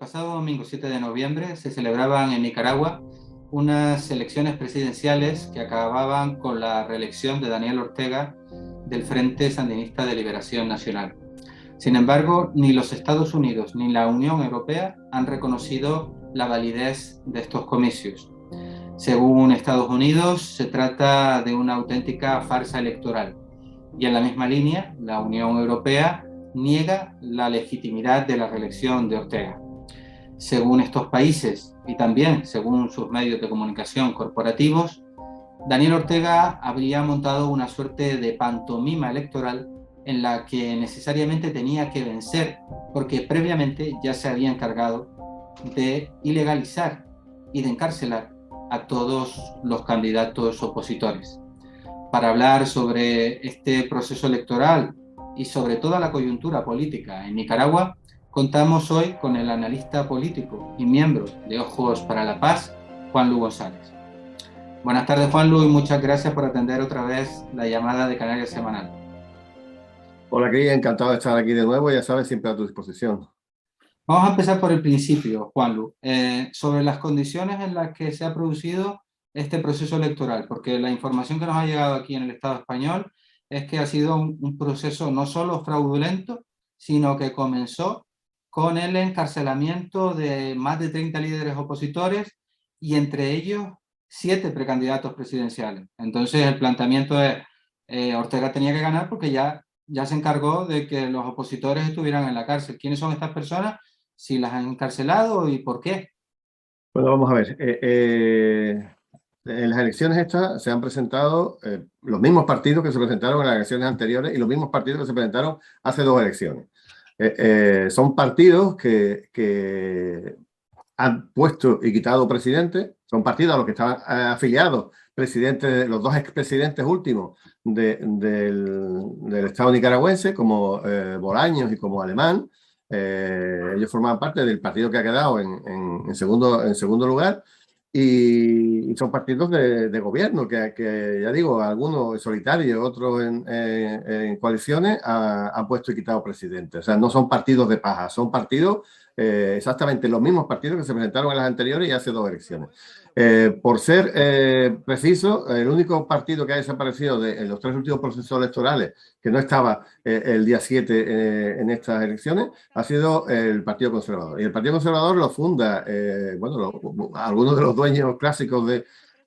pasado domingo 7 de noviembre se celebraban en Nicaragua unas elecciones presidenciales que acababan con la reelección de Daniel Ortega del Frente Sandinista de Liberación Nacional. Sin embargo, ni los Estados Unidos ni la Unión Europea han reconocido la validez de estos comicios. Según Estados Unidos, se trata de una auténtica farsa electoral. Y en la misma línea, la Unión Europea niega la legitimidad de la reelección de Ortega. Según estos países y también según sus medios de comunicación corporativos, Daniel Ortega habría montado una suerte de pantomima electoral en la que necesariamente tenía que vencer porque previamente ya se había encargado de ilegalizar y de encarcelar a todos los candidatos opositores. Para hablar sobre este proceso electoral y sobre toda la coyuntura política en Nicaragua, contamos hoy con el analista político y miembro de Ojos para la Paz, Juanlu González. Buenas tardes, Juanlu, y muchas gracias por atender otra vez la llamada de Canarias Semanal. Hola, Cris, encantado de estar aquí de nuevo, ya sabes, siempre a tu disposición. Vamos a empezar por el principio, Juanlu, sobre las condiciones en las que se ha producido este proceso electoral, porque la información que nos ha llegado aquí en el Estado español es que ha sido un proceso no solo fraudulento, sino que comenzó con el encarcelamiento de más de 30 líderes opositores y entre ellos 7 precandidatos presidenciales. Entonces el planteamiento es, Ortega tenía que ganar porque ya se encargó de que los opositores estuvieran en la cárcel. ¿Quiénes son estas personas? ¿Si las han encarcelado y por qué? Bueno, vamos a ver. En las elecciones estas se han presentado los mismos partidos que se presentaron en las elecciones anteriores y los mismos partidos que se presentaron hace 2 elecciones. Son partidos que han puesto y quitado presidentes, son partidos a los que estaban afiliados los 2 expresidentes últimos del Estado nicaragüense, como Bolaños y como Alemán. Ellos formaban parte del partido que ha quedado en segundo lugar y son partidos de gobierno que, ya digo, algunos en solitario, otros en coaliciones han puesto y quitado presidentes. O sea, no son partidos de paja, son partidos exactamente los mismos partidos que se presentaron en las anteriores y hace 2 elecciones. Por ser preciso, el único partido que ha desaparecido en los 3 últimos procesos electorales, que no estaba el día 7 en estas elecciones, ha sido el Partido Conservador. Y el Partido Conservador lo funda, algunos de los dueños clásicos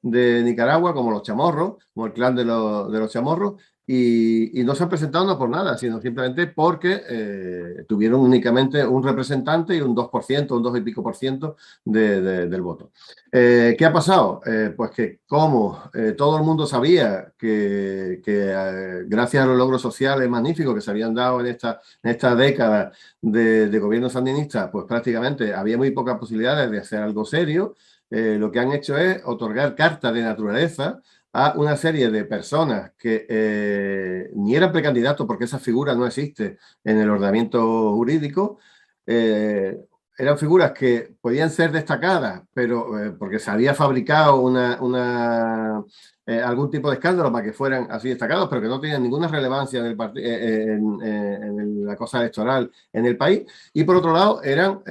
de Nicaragua, como los Chamorros, como el clan de los Chamorros, y no se han presentado no por nada, sino simplemente porque tuvieron únicamente un representante y un 2%, un 2 y pico por ciento del voto. ¿Qué ha pasado? Pues que como todo el mundo sabía que gracias a los logros sociales magníficos que se habían dado en esta década de gobierno sandinista, pues prácticamente había muy pocas posibilidades de hacer algo serio, lo que han hecho es otorgar cartas de naturaleza a una serie de personas que ni eran precandidatos porque esa figura no existe en el ordenamiento jurídico. Eran figuras que podían ser destacadas, pero porque se había fabricado algún tipo de escándalo para que fueran así destacados, pero que no tenían ninguna relevancia en la cosa electoral en el país. Y por otro lado, eran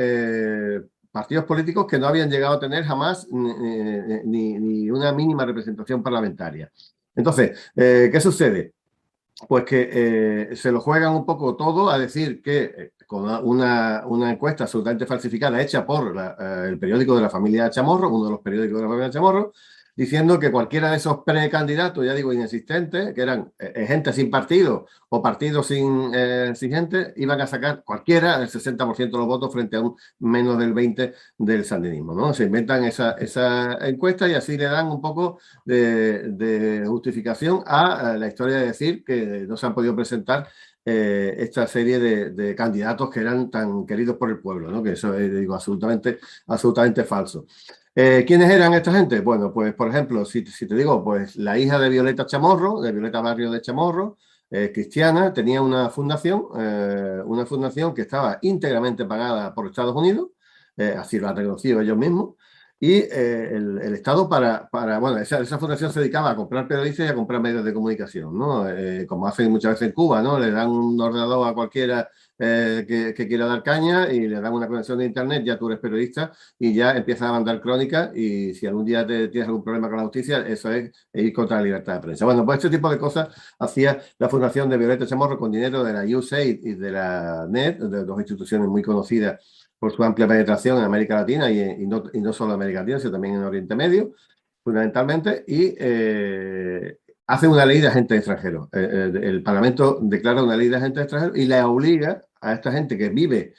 partidos políticos que no habían llegado a tener jamás ni una mínima representación parlamentaria. Entonces, ¿qué sucede? Pues que se lo juegan un poco todo a decir que con una encuesta absolutamente falsificada hecha por el periódico de la familia Chamorro, uno de los periódicos de la familia Chamorro, diciendo que cualquiera de esos precandidatos, ya digo, inexistentes, que eran gente sin partido o partidos sin gente, iban a sacar cualquiera el 60% de los votos frente a un menos del 20% del sandinismo, ¿no? Se inventan esa encuesta y así le dan un poco de justificación a la historia de decir que no se han podido presentar esta serie de candidatos que eran tan queridos por el pueblo, ¿no? Que eso es, digo, absolutamente falso. ¿Quiénes eran esta gente? Bueno, pues por ejemplo, si te digo, pues la hija de Violeta Chamorro, de Violeta Barrio de Chamorro, cristiana, tenía una fundación que estaba íntegramente pagada por Estados Unidos, así lo han reconocido ellos mismos, y el Estado bueno, esa fundación se dedicaba a comprar periodistas y a comprar medios de comunicación, ¿no? Como hacen muchas veces en Cuba, ¿no? Le dan un ordenador a cualquiera que quiera dar caña y le dan una conexión de internet, ya tú eres periodista y ya empiezas a mandar crónicas y si algún día tienes algún problema con la justicia, eso es ir contra la libertad de prensa. Bueno, pues este tipo de cosas hacía la fundación de Violeta Chamorro con dinero de la USAID y de la NET, de dos instituciones muy conocidas por su amplia penetración en América Latina y no solo en América Latina, sino también en Oriente Medio, fundamentalmente, y hace una ley de agentes extranjeros. El Parlamento declara una ley de agentes extranjeros y le obliga a esta gente que vive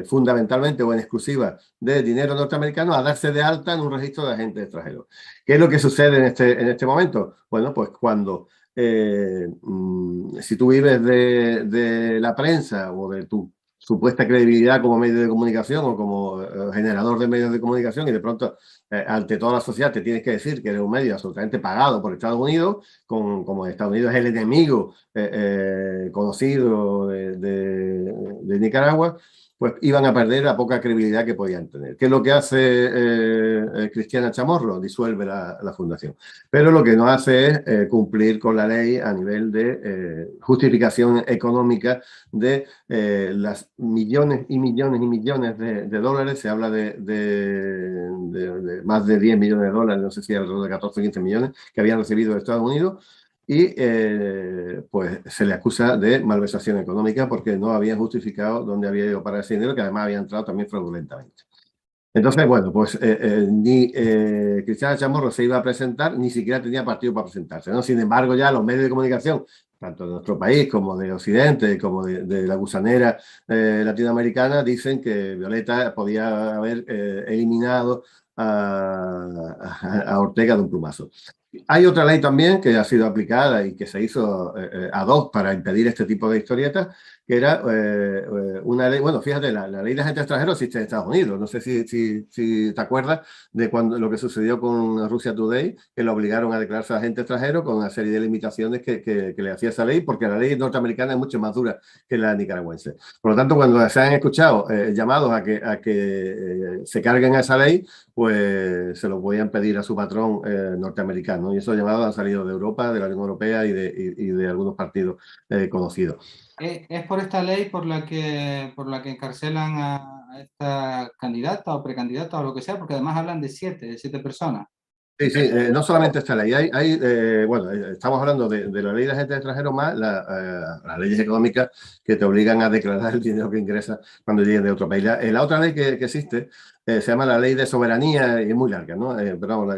fundamentalmente o en exclusiva de dinero norteamericano a darse de alta en un registro de agentes extranjeros. ¿Qué es lo que sucede en este momento? Bueno, pues cuando si tú vives de la prensa o de tu supuesta credibilidad como medio de comunicación o como generador de medios de comunicación y de pronto ante toda la sociedad te tienes que decir que eres un medio absolutamente pagado por Estados Unidos, como Estados Unidos es el enemigo conocido de Nicaragua, pues iban a perder la poca credibilidad que podían tener. ¿Qué es lo que hace Cristiana Chamorro? Disuelve la fundación. Pero lo que no hace es cumplir con la ley a nivel de justificación económica de las millones y millones y millones de dólares. Se habla de más de 10 millones de dólares, no sé si alrededor de 14 o 15 millones que habían recibido de Estados Unidos. Y pues se le acusa de malversación económica porque no había justificado dónde había ido para ese dinero, que además había entrado también fraudulentamente. Entonces, bueno, pues ni Cristiana Chamorro se iba a presentar, ni siquiera tenía partido para presentarse, ¿no? Sin embargo, ya los medios de comunicación, tanto de nuestro país como de Occidente, como de la gusanera latinoamericana, dicen que Violeta podía haber eliminado a Ortega de un plumazo. Hay otra ley también que ha sido aplicada y que se hizo ad hoc para impedir este tipo de historietas, que era una ley, bueno, fíjate, la ley de agentes extranjeros existe en Estados Unidos. No sé si te acuerdas de lo que sucedió con Russia Today, que lo obligaron a declararse agente extranjero con una serie de limitaciones que le hacía esa ley, porque la ley norteamericana es mucho más dura que la nicaragüense. Por lo tanto, cuando se han escuchado llamados a que se carguen a esa ley, pues se lo podían pedir a su patrón norteamericano, ¿no? Y esos llamados han salido de Europa, de la Unión Europea y de algunos partidos conocidos. ¿Es por esta ley por la que encarcelan a esta candidata o precandidata o lo que sea? Porque además hablan de siete personas. Sí, sí, no solamente esta ley, bueno, estamos hablando de la ley de agentes extranjeros más las leyes económicas que te obligan a declarar el dinero que ingresa cuando lleguen de otro país. La otra ley que existe se llama la ley de soberanía y es muy larga, ¿no? Pero vamos,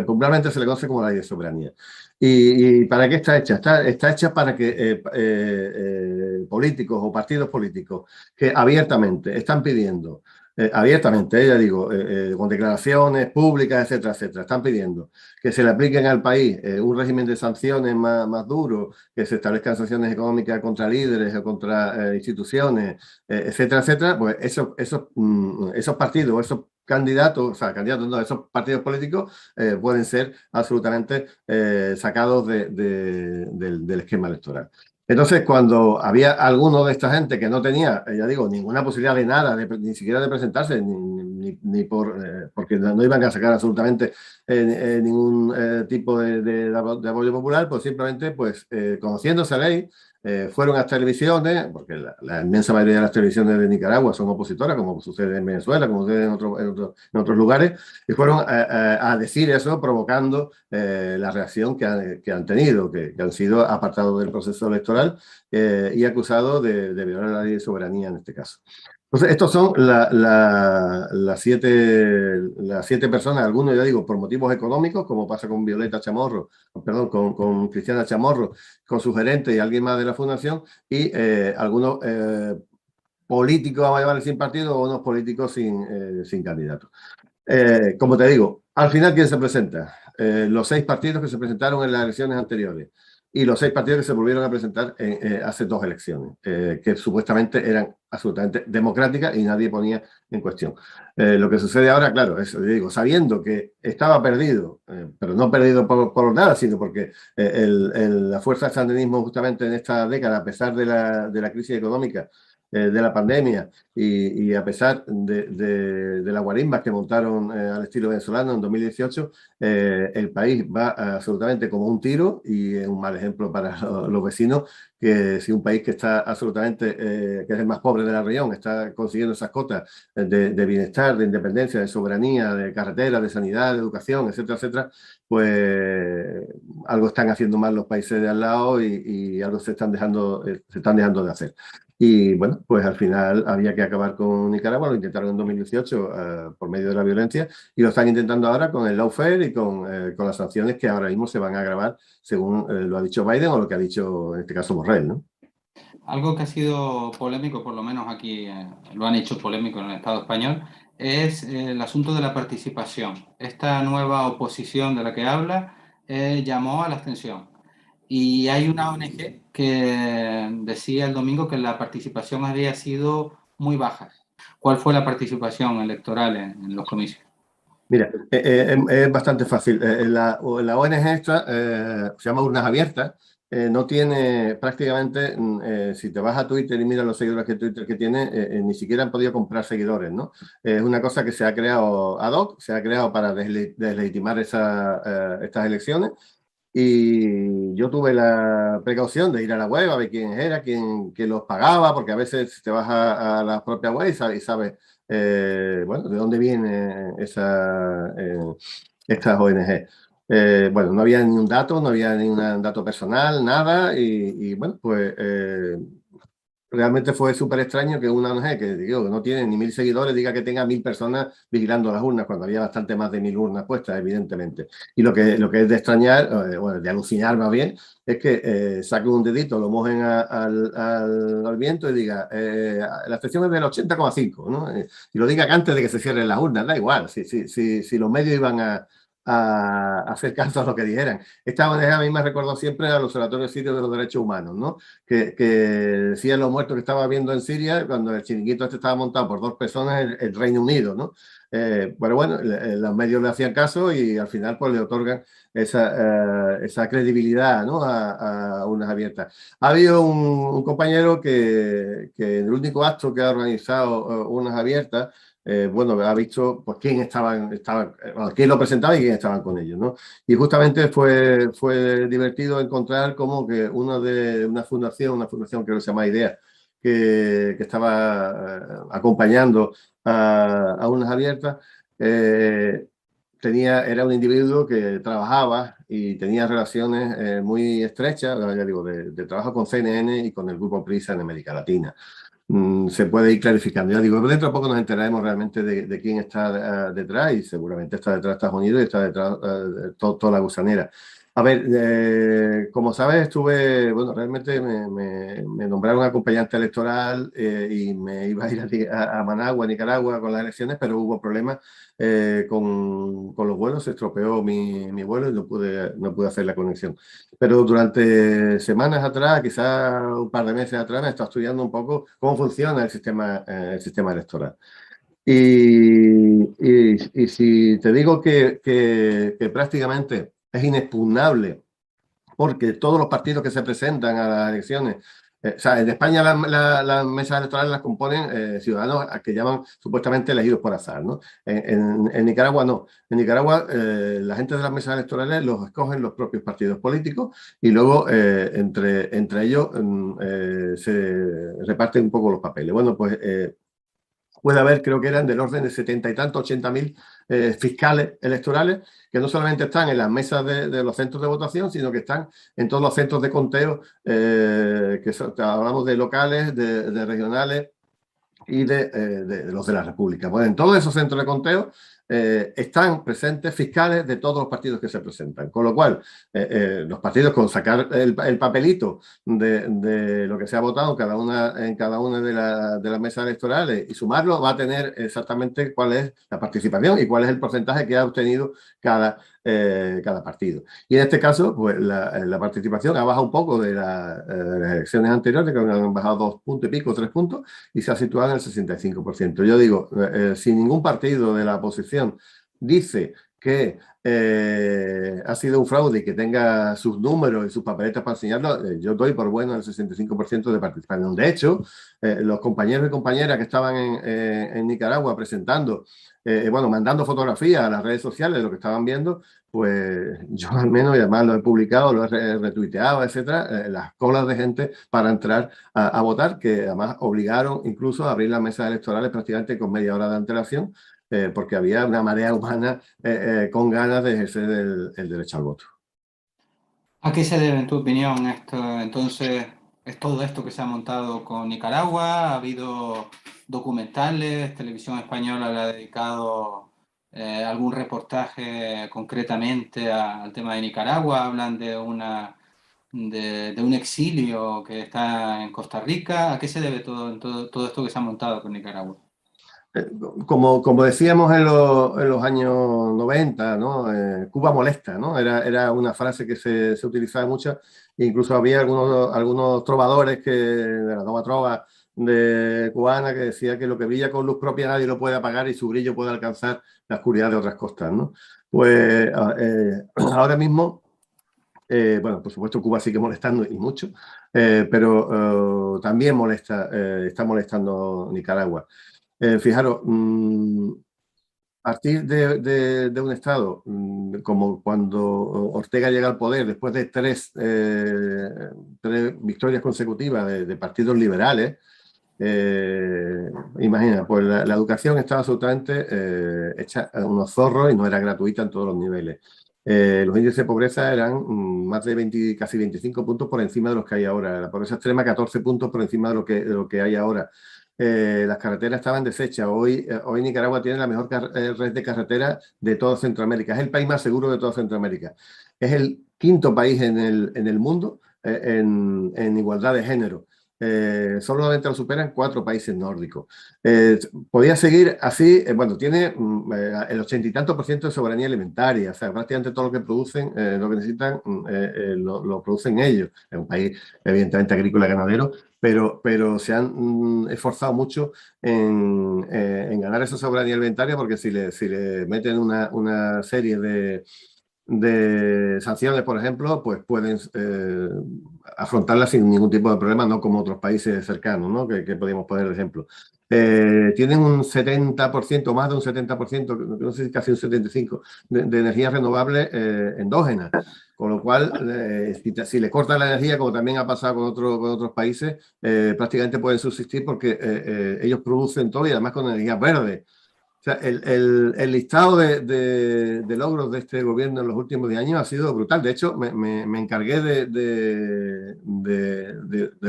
popularmente se le conoce como la ley de soberanía. ¿Y para qué está hecha? Está hecha para que políticos o partidos políticos que abiertamente están pidiendo abiertamente, ya digo, con declaraciones públicas, etcétera, etcétera. Están pidiendo que se le apliquen al país un régimen de sanciones más duro, que se establezcan sanciones económicas contra líderes o contra instituciones, etcétera, etcétera. Pues esos partidos, esos candidatos, o sea, candidatos no, esos partidos políticos pueden ser absolutamente sacados del esquema electoral. Entonces, cuando había alguno de esta gente que no tenía, ya digo, ninguna posibilidad de nada, ni siquiera de presentarse, porque no iban a sacar absolutamente ningún tipo de apoyo popular, pues simplemente, pues, conociendo esa ley, fueron a televisiones, porque la inmensa mayoría de las televisiones de Nicaragua son opositoras, como sucede en Venezuela, como sucede en otros lugares, y fueron a decir eso, provocando la reacción que han tenido, que han sido apartados del proceso electoral y acusados de violar la ley de soberanía en este caso. Entonces, estos son las siete personas, algunos ya digo, por motivos económicos, como pasa con Violeta Chamorro, perdón, con Cristiana Chamorro, con su gerente y alguien más de la fundación, y algunos políticos, vamos a llamarle sin partido, o unos políticos sin candidato. Como te digo, al final, ¿quién se presenta? Los 6 partidos que se presentaron en las elecciones anteriores y los 6 partidos que se volvieron a presentar hace 2 elecciones, que supuestamente eran absolutamente democráticas y nadie ponía en cuestión. Lo que sucede ahora, claro, es, digo, sabiendo que estaba perdido, pero no perdido por nada, sino porque la fuerza del sandinismo justamente en esta década, a pesar de la crisis económica, de la pandemia y a pesar de las guarimbas que montaron al estilo venezolano en 2018, el país va absolutamente como un tiro y es un mal ejemplo para los vecinos, que si un país que está absolutamente, que es el más pobre de la región, está consiguiendo esas cotas de bienestar, de independencia, de soberanía, de carretera, de sanidad, de educación, etcétera, etcétera, pues algo están haciendo mal los países de al lado y algo se están dejando de hacer. Y bueno, pues al final había que acabar con Nicaragua, lo intentaron en 2018 por medio de la violencia y lo están intentando ahora con el lawfare y con las sanciones que ahora mismo se van a agravar según lo ha dicho Biden o lo que ha dicho en este caso Borrell, ¿no? Algo que ha sido polémico, por lo menos aquí lo han hecho polémico en el Estado español, es el asunto de la participación. Esta nueva oposición de la que habla llamó a la abstención. Y hay una ONG que decía el domingo que la participación había sido muy baja. ¿Cuál fue la participación electoral en los comicios? Mira, es bastante fácil. La ONG esta se llama Urnas Abiertas. No tiene prácticamente, si te vas a Twitter y miras los seguidores que Twitter que tiene, ni siquiera han podido comprar seguidores, ¿no? Es una cosa que se ha creado ad hoc, se ha creado para deslegitimar estas elecciones. Y yo tuve la precaución de ir a la web a ver quién era, quién los pagaba, porque a veces te vas a la propia web y sabes, bueno, de dónde viene estas ONG. Bueno, no había ni un dato, no había ni un dato personal, nada, y bueno, pues realmente fue súper extraño que una ONG que, digo, que no tiene ni 1000 seguidores diga que tenga 1000 personas vigilando las urnas, cuando había bastante más de 1000 urnas puestas, evidentemente. Y lo que es de extrañar, bueno, de alucinar más bien, es que saquen un dedito, lo mojen al viento y diga, la abstención es del 80,5, ¿no? Y lo diga que antes de que se cierren las urnas, da igual, si los medios iban a hacer caso a lo que dijeran. Esta ONG a mí me recordó siempre al Observatorio Sirio de los Derechos Humanos, ¿no? Que decían los muertos que estaba viendo en Siria cuando el chiringuito este estaba montado por 2 personas en el Reino Unido, ¿no? Pero bueno, los medios le hacían caso y al final pues le otorgan esa credibilidad, ¿no? A Urnas Abiertas. Ha habido un compañero que en el único acto que ha organizado Urnas Abiertas, bueno, ha visto pues bueno, quién lo presentaba y quién estaban con ellos, ¿no? Y justamente fue divertido encontrar como que una fundación creo que se llama IDEA, que estaba acompañando a Urnas Abiertas, era un individuo que trabajaba y tenía relaciones muy estrechas, ya digo, de trabajo con CNN y con el Grupo Prisa en América Latina. Se puede ir clarificando. Ya digo, dentro de poco nos enteraremos realmente de quién está detrás y seguramente está detrás de Estados Unidos y está detrás de toda la gusanera. A ver, como sabes, bueno, realmente me nombraron acompañante electoral y me iba a ir a Managua, Nicaragua, con las elecciones, pero hubo problemas con los vuelos, se estropeó mi vuelo y no pude hacer la conexión. Pero durante semanas atrás, quizás un par de meses atrás, me he estado estudiando un poco cómo funciona el sistema electoral. Y si te digo que prácticamente es inexpugnable, porque todos los partidos que se presentan a las elecciones, o sea, en España las mesas electorales las componen ciudadanos a que llaman supuestamente elegidos por azar, ¿no? En Nicaragua no. En Nicaragua la gente de las mesas electorales los escogen los propios partidos políticos y luego entre ellos se reparten un poco los papeles. Bueno, pues puede haber, creo que eran del orden de 70 y tantos, 80.000 fiscales electorales, que no solamente están en las mesas de los centros de votación, sino que están en todos los centros de conteo, hablamos de locales, de regionales y de los de la República. Bueno, en todos esos centros de conteo están presentes fiscales de todos los partidos que se presentan, con lo cual los partidos con sacar el papelito de lo que se ha votado en cada una de las mesas electorales y sumarlo, va a tener exactamente cuál es la participación y cuál es el porcentaje que ha obtenido cada partido. Y en este caso, pues la participación ha bajado un poco de las elecciones anteriores, que han bajado 2 puntos y pico, 3 puntos, y se ha situado en el 65%. Yo digo, si ningún partido de la oposición dice que ha sido un fraude y que tenga sus números y sus papeletas para enseñarlo, yo doy por bueno el 65% de participación. De hecho, los compañeros y compañeras que estaban en Nicaragua presentando, bueno, mandando fotografías a las redes sociales de lo que estaban viendo, pues yo al menos, y además lo he publicado, lo he retuiteado, etcétera, las colas de gente para entrar a votar, que además obligaron incluso a abrir las mesas electorales prácticamente con media hora de antelación, porque había una marea humana con ganas de ejercer el derecho al voto. ¿A qué se debe, en tu opinión, esto? Entonces, ¿es todo esto que se ha montado con Nicaragua? ¿Ha habido documentales? ¿Televisión Española le ha dedicado algún reportaje concretamente al tema de Nicaragua? ¿Hablan de un exilio que está en Costa Rica? ¿A qué se debe todo esto que se ha montado con Nicaragua? Como decíamos en los años 90, ¿no? Cuba molesta, ¿no? Era una frase que se utilizaba mucho, incluso había algunos trovadores de la nueva trova de cubana que decía que lo que brilla con luz propia nadie lo puede apagar y su brillo puede alcanzar la oscuridad de otras costas, ¿no? Pues ahora mismo, bueno, por supuesto Cuba sigue molestando y mucho, pero también está molestando Nicaragua. Fijaros, a partir de un Estado, como cuando Ortega llega al poder, después de tres victorias consecutivas de partidos liberales, imagina, pues la educación estaba absolutamente hecha a unos zorros y no era gratuita en todos los niveles. Los índices de pobreza eran más de 20, casi 25 puntos por encima de los que hay ahora. La pobreza extrema, 14 puntos por encima de lo que hay ahora. Las carreteras estaban deshechas. Hoy Nicaragua tiene la mejor red de carreteras de toda Centroamérica. Es el país más seguro de toda Centroamérica. Es el quinto país en el mundo en igualdad de género. Solamente lo superan 4 países nórdicos. Podía seguir así, bueno, tiene el 80 y tanto por ciento de soberanía alimentaria, o sea, prácticamente todo lo que producen, lo que necesitan, lo producen ellos. Es un país evidentemente agrícola y ganadero, pero se han esforzado mucho en ganar esa soberanía alimentaria, porque si le meten una serie de sanciones, por ejemplo, pues pueden afrontarlas sin ningún tipo de problema, no como otros países cercanos, ¿no? que podríamos poner de ejemplo. Tienen un 70%, más de un 70%, no sé si casi un 75%, de energías renovables endógenas. Con lo cual, si le cortan la energía, como también ha pasado con otros países, prácticamente pueden subsistir porque ellos producen todo y además con energías verdes. O sea, el listado de logros de este gobierno en los últimos 10 años ha sido brutal. De hecho, me encargué de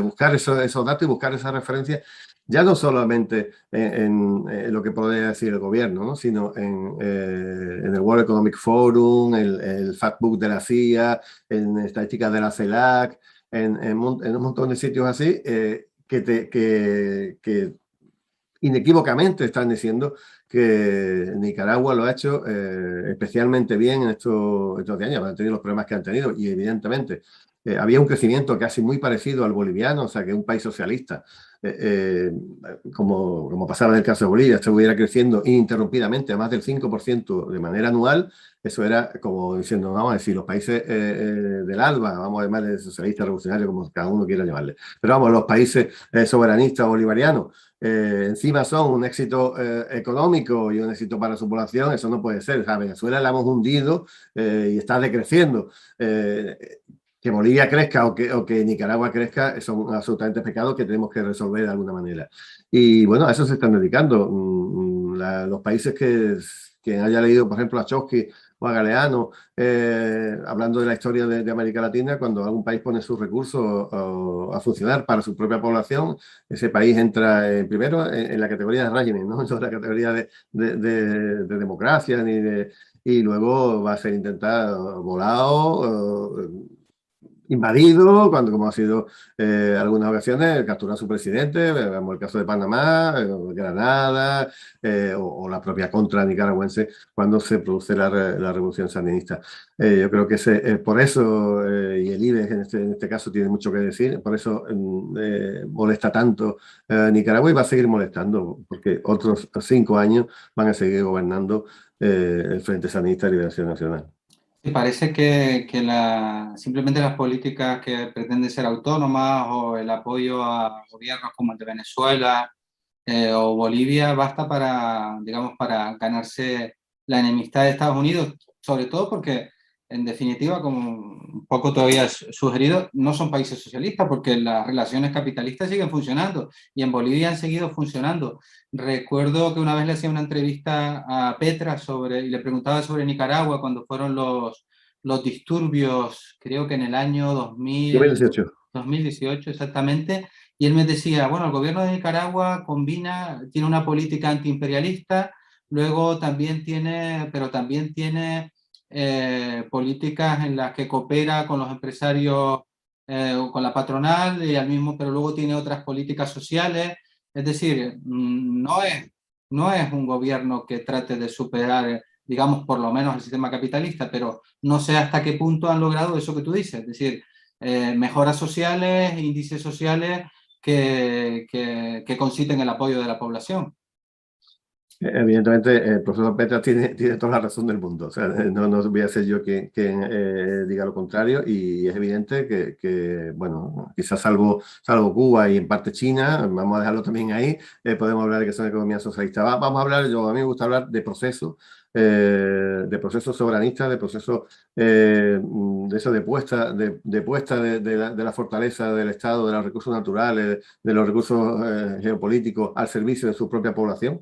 buscar esos datos y buscar esas referencias, ya no solamente en lo que podría decir el gobierno, ¿no? Sino en el World Economic Forum, el Factbook de la CIA, en estadísticas de la CELAC, en un montón de sitios así, que inequívocamente están diciendo que Nicaragua lo ha hecho especialmente bien en estos 10 años, han tenido los problemas que han tenido y evidentemente había un crecimiento casi muy parecido al boliviano, o sea que un país socialista, como pasaba en el caso de Bolivia, estuviera creciendo ininterrumpidamente a más del 5% de manera anual. Eso era como diciendo, vamos a decir, los países del ALBA, vamos a llamarle socialistas, revolucionarios, como cada uno quiera llamarle, pero vamos, los países soberanistas bolivarianos, encima son un éxito económico y un éxito para su población. Eso no puede ser. O sea, Venezuela la hemos hundido y está decreciendo. Que Bolivia crezca o que Nicaragua crezca son absolutamente pecados que tenemos que resolver de alguna manera. Y bueno, a eso se están dedicando. Los países que haya leído, por ejemplo, a Chomsky o a Galeano, hablando de la historia de América Latina, cuando algún país pone sus recursos a funcionar para su propia población, ese país entra primero en la categoría de régimen, no en la categoría de democracia, y luego va a ser intentado volado, invadido, cuando como ha sido algunas ocasiones, capturar a su presidente, vemos el caso de Panamá, Granada, o la propia contra nicaragüense cuando se produce la revolución sandinista. Yo creo que por eso, y el IBEX en este caso tiene mucho que decir, por eso molesta tanto Nicaragua y va a seguir molestando, porque otros 5 años van a seguir gobernando el Frente Sandinista de Liberación Nacional. ¿Te parece que simplemente las políticas que pretenden ser autónomas o el apoyo a gobiernos como el de Venezuela o Bolivia basta para, digamos, para ganarse la enemistad de Estados Unidos? Sobre todo porque, en definitiva, como un poco todavía has sugerido, no son países socialistas porque las relaciones capitalistas siguen funcionando y en Bolivia han seguido funcionando. Recuerdo que una vez le hacía una entrevista a Petra y le preguntaba sobre Nicaragua cuando fueron los disturbios, creo que en el año 2018. 2018 exactamente, y él me decía, bueno, el gobierno de Nicaragua tiene una política antiimperialista, luego también pero también tiene políticas en las que coopera con los empresarios, con la patronal, pero luego tiene otras políticas sociales. Es decir, no es un gobierno que trate de superar, digamos, por lo menos el sistema capitalista, pero no sé hasta qué punto han logrado eso que tú dices, es decir, mejoras sociales, índices sociales que conciten el apoyo de la población. Evidentemente, el profesor Petra tiene toda la razón del mundo. O sea, no voy a ser yo quien diga lo contrario. Y es evidente bueno, quizás salvo Cuba y en parte China, vamos a dejarlo también ahí, podemos hablar de que son economías socialistas. Vamos a hablar, a mí me gusta hablar de procesos soberanistas, de procesos de eso, de puesta de la fortaleza del Estado, de los recursos naturales, de los recursos geopolíticos al servicio de su propia población.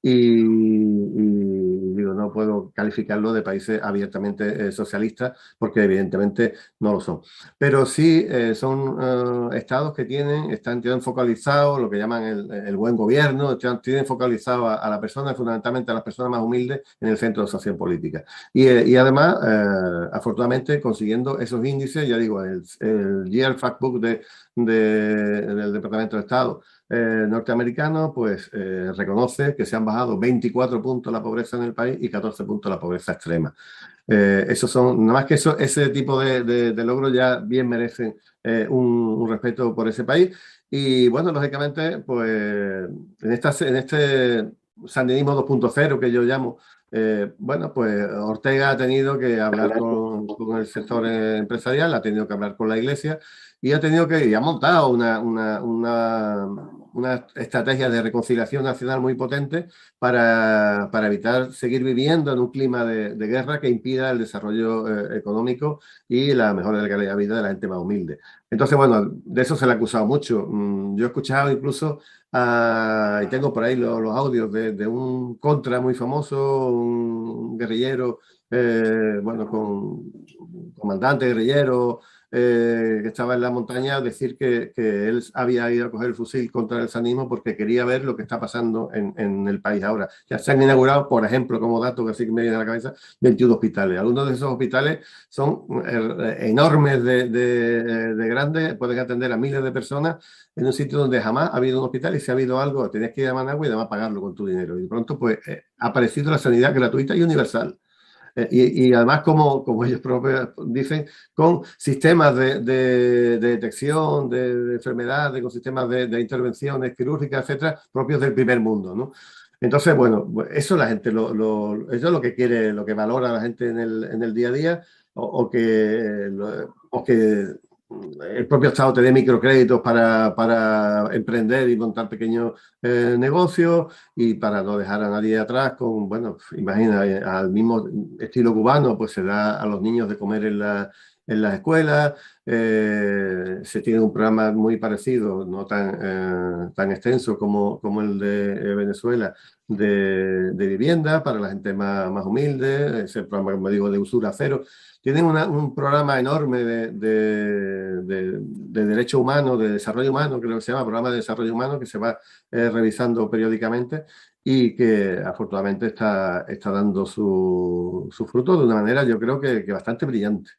Y digo, no puedo calificarlo de países abiertamente socialistas porque evidentemente no lo son. Pero sí son estados que tienen focalizado lo que llaman el buen gobierno, tienen focalizado a la persona, fundamentalmente a las personas más humildes, en el centro de su acción política. Y además, afortunadamente, consiguiendo esos índices, ya digo, el Year Factbook del Departamento de Estado norteamericano, pues reconoce que se han bajado 24 puntos la pobreza en el país y 14 puntos la pobreza extrema. Esos son, nada más que ese tipo de logros ya bien merecen un respeto por ese país. Y bueno, lógicamente, pues en este sandinismo 2.0 que yo llamo, bueno, pues Ortega ha tenido que hablar con el sector empresarial, ha tenido que hablar con la iglesia y ha montado una estrategia de reconciliación nacional muy potente para evitar seguir viviendo en un clima de guerra que impida el desarrollo económico y la mejora de la calidad de vida de la gente más humilde. Entonces, bueno, de eso se le ha acusado mucho. Yo he escuchado incluso, y tengo por ahí los audios de un contra muy famoso, un guerrillero, bueno, con comandante guerrillero, que estaba en la montaña, decir que él había ido a coger el fusil contra el sanismo porque quería ver lo que está pasando en el país ahora. Ya se han inaugurado, por ejemplo, como dato que sí que me viene a la cabeza, 21 hospitales. Algunos de esos hospitales son enormes de grandes, pueden atender a miles de personas en un sitio donde jamás ha habido un hospital y si ha habido algo, tenías que ir a Managua y además pagarlo con tu dinero. Y de pronto, pues, ha aparecido la sanidad gratuita y universal. Y además, como ellos propios dicen, con sistemas de detección de enfermedades, con sistemas de intervenciones quirúrgicas, etcétera, propios del primer mundo, ¿no? Entonces, bueno, eso la gente, eso es lo que quiere, lo que valora la gente en el día a día, o que el propio Estado te dé microcréditos para emprender y montar pequeños negocios y para no dejar a nadie atrás con, bueno, imagina, al mismo estilo cubano, pues se da a los niños de comer en las escuelas, se tiene un programa muy parecido, no tan extenso como el de Venezuela, de vivienda para la gente más humilde, ese programa, como digo, de usura cero. Tienen un programa enorme de derechos humanos, de desarrollo humano, creo que se llama, programa de desarrollo humano, que se va revisando periódicamente y que afortunadamente está dando su fruto de una manera, yo creo que bastante brillante.